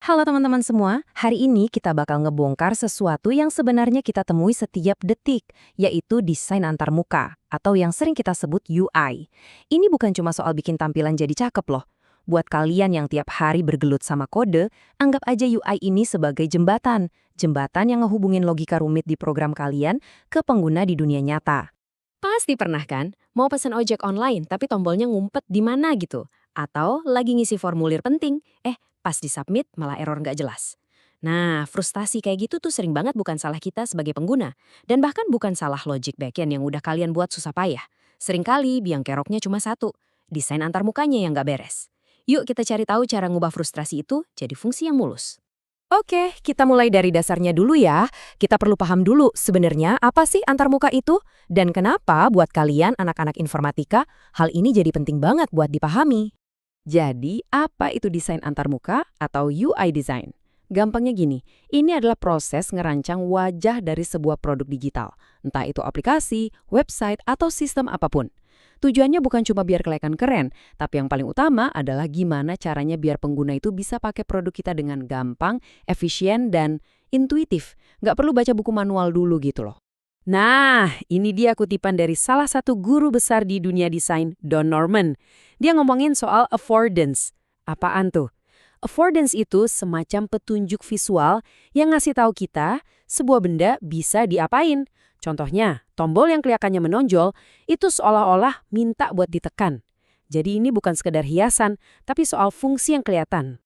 Halo teman-teman semua, hari ini kita bakal ngebongkar sesuatu yang sebenarnya kita temui setiap detik, yaitu desain antarmuka, atau yang sering kita sebut UI. Ini bukan cuma soal bikin tampilan jadi cakep loh. Buat kalian yang tiap hari bergelut sama kode, anggap aja UI ini sebagai jembatan. Jembatan yang ngehubungin logika rumit di program kalian ke pengguna di dunia nyata. Pasti pernah kan? Mau pesan ojek online tapi tombolnya ngumpet di mana gitu? Atau lagi ngisi formulir penting, pas di-submit malah error nggak jelas. Nah, frustasi kayak gitu tuh sering banget bukan salah kita sebagai pengguna. Dan bahkan bukan salah logic backend yang udah kalian buat susah payah. Seringkali biang keroknya cuma satu, desain antarmukanya yang nggak beres. Yuk kita cari tahu cara ngubah frustrasi itu jadi fungsi yang mulus. Oke, kita mulai dari dasarnya dulu ya. Kita perlu paham dulu sebenarnya apa sih antarmuka itu dan kenapa buat kalian anak-anak informatika hal ini jadi penting banget buat dipahami. Jadi, apa itu desain antarmuka atau UI design? Gampangnya gini, ini adalah proses ngerancang wajah dari sebuah produk digital, entah itu aplikasi, website, atau sistem apapun. Tujuannya bukan cuma biar kelihatan keren, tapi yang paling utama adalah gimana caranya biar pengguna itu bisa pakai produk kita dengan gampang, efisien, dan intuitif. Nggak perlu baca buku manual dulu gitu loh. Nah, ini dia kutipan dari salah satu guru besar di dunia desain, Don Norman. Dia ngomongin soal affordance. Apaan tuh? Affordance itu semacam petunjuk visual yang ngasih tahu kita sebuah benda bisa diapain. Contohnya, tombol yang kelihatannya menonjol itu seolah-olah minta buat ditekan. Jadi ini bukan sekedar hiasan, tapi soal fungsi yang kelihatan.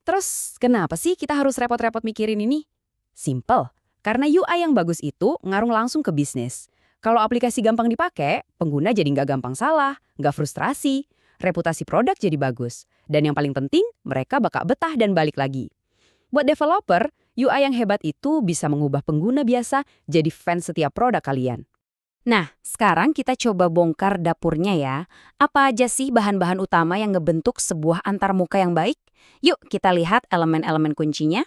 Terus kenapa sih kita harus repot-repot mikirin ini? Simple, karena UI yang bagus itu ngaruh langsung ke bisnis. Kalau aplikasi gampang dipakai, pengguna jadi nggak gampang salah, nggak frustrasi, reputasi produk jadi bagus. Dan yang paling penting, mereka bakal betah dan balik lagi. Buat developer, UI yang hebat itu bisa mengubah pengguna biasa jadi fans setiap produk kalian. Nah, sekarang kita coba bongkar dapurnya ya. Apa aja sih bahan-bahan utama yang ngebentuk sebuah antarmuka yang baik? Yuk kita lihat elemen-elemen kuncinya.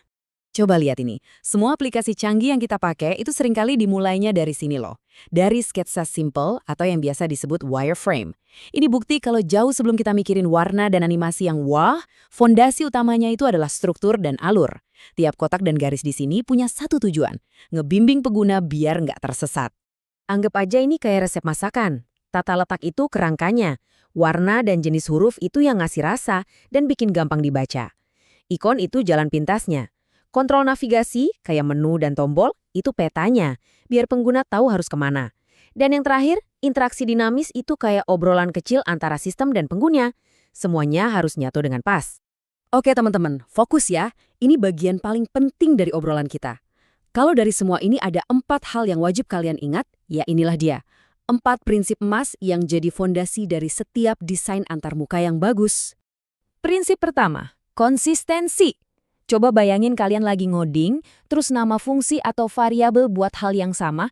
Coba lihat ini, semua aplikasi canggih yang kita pakai itu seringkali dimulainya dari sini loh. Dari sketsa simple atau yang biasa disebut wireframe. Ini bukti kalau jauh sebelum kita mikirin warna dan animasi yang wah, fondasi utamanya itu adalah struktur dan alur. Tiap kotak dan garis di sini punya satu tujuan, ngebimbing pengguna biar nggak tersesat. Anggap aja ini kayak resep masakan. Tata letak itu kerangkanya, warna dan jenis huruf itu yang ngasih rasa dan bikin gampang dibaca. Ikon itu jalan pintasnya. Kontrol navigasi, kayak menu dan tombol, itu petanya, biar pengguna tahu harus kemana. Dan yang terakhir, interaksi dinamis itu kayak obrolan kecil antara sistem dan pengguna. Semuanya harus nyatu dengan pas. Oke teman-teman, fokus ya. Ini bagian paling penting dari obrolan kita. Kalau dari semua ini ada 4 hal yang wajib kalian ingat, ya inilah dia. 4 prinsip emas yang jadi fondasi dari setiap desain antarmuka yang bagus. Prinsip pertama, konsistensi. Coba bayangin kalian lagi ngoding, terus nama fungsi atau variabel buat hal yang sama,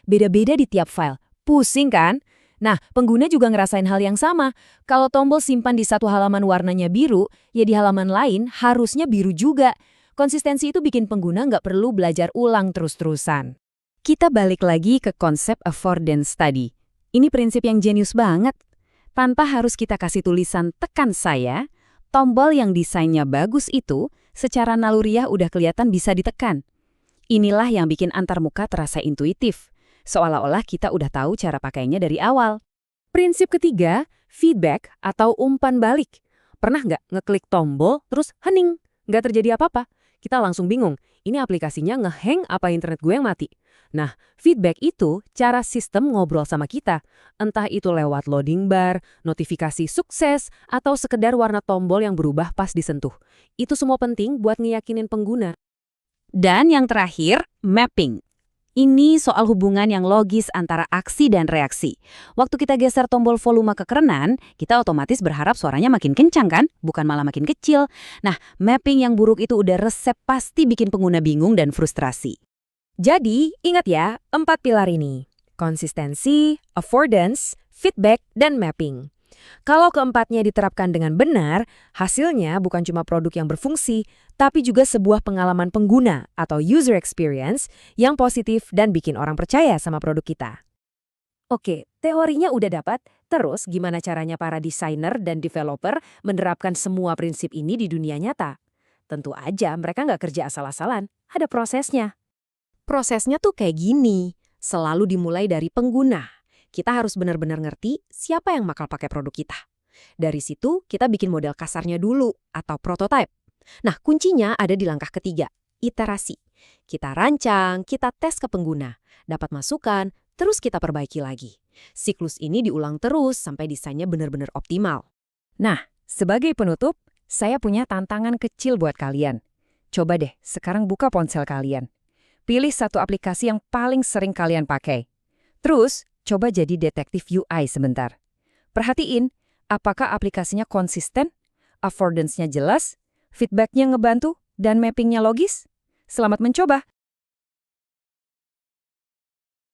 beda-beda di tiap file. Pusing kan? Nah, pengguna juga ngerasain hal yang sama. Kalau tombol simpan di satu halaman warnanya biru, ya di halaman lain harusnya biru juga. Konsistensi itu bikin pengguna nggak perlu belajar ulang terus-terusan. Kita balik lagi ke konsep affordance tadi. Ini prinsip yang jenius banget. Tanpa harus kita kasih tulisan tekan saya, tombol yang desainnya bagus itu secara naluriah udah kelihatan bisa ditekan. Inilah yang bikin antarmuka terasa intuitif, seolah-olah kita udah tahu cara pakainya dari awal. Prinsip ketiga, feedback atau umpan balik. Pernah nggak ngeklik tombol terus hening, nggak terjadi apa-apa? Kita langsung bingung, ini aplikasinya ngehang apa internet gue yang mati? Nah, feedback itu cara sistem ngobrol sama kita. Entah itu lewat loading bar, notifikasi sukses, atau sekedar warna tombol yang berubah pas disentuh. Itu semua penting buat ngeyakinin pengguna. Dan yang terakhir, mapping. Ini soal hubungan yang logis antara aksi dan reaksi. Waktu kita geser tombol volume kekerenan, kita otomatis berharap suaranya makin kencang kan? Bukan malah makin kecil. Nah, mapping yang buruk itu udah resep pasti bikin pengguna bingung dan frustrasi. Jadi, ingat ya, 4 pilar ini. Konsistensi, affordance, feedback, dan mapping. Kalau keempatnya diterapkan dengan benar, hasilnya bukan cuma produk yang berfungsi, tapi juga sebuah pengalaman pengguna atau user experience yang positif dan bikin orang percaya sama produk kita. Oke, teorinya udah dapat, terus gimana caranya para desainer dan developer menerapkan semua prinsip ini di dunia nyata? Tentu aja mereka nggak kerja asal-asalan, ada prosesnya. Prosesnya tuh kayak gini, selalu dimulai dari pengguna. Kita harus benar-benar ngerti siapa yang bakal pakai produk kita. Dari situ, kita bikin model kasarnya dulu, atau prototype. Nah, kuncinya ada di langkah ketiga, iterasi. Kita rancang, kita tes ke pengguna, dapat masukan, terus kita perbaiki lagi. Siklus ini diulang terus sampai desainnya benar-benar optimal. Nah, sebagai penutup, saya punya tantangan kecil buat kalian. Coba deh, sekarang buka ponsel kalian. Pilih satu aplikasi yang paling sering kalian pakai. Terus, coba jadi detektif UI sebentar. Perhatiin, apakah aplikasinya konsisten, affordance-nya jelas, feedback-nya ngebantu, dan mapping-nya logis? Selamat mencoba!